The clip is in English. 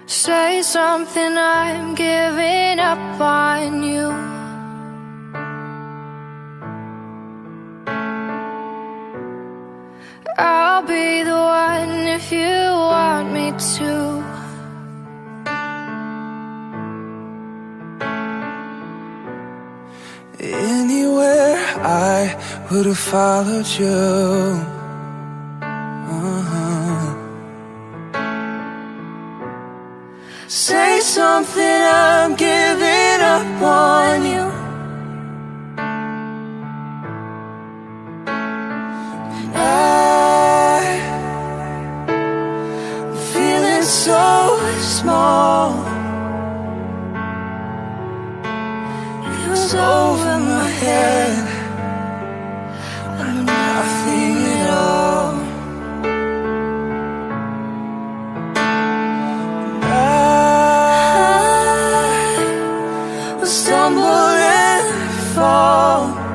Say something, I'm giving up on you. I'll be the one if you want me to. Anywhere I would have followed you. Say something, I'm giving up on you. I'm feeling so small. It was over my head. I'm nothing at all. I will stumble and fall.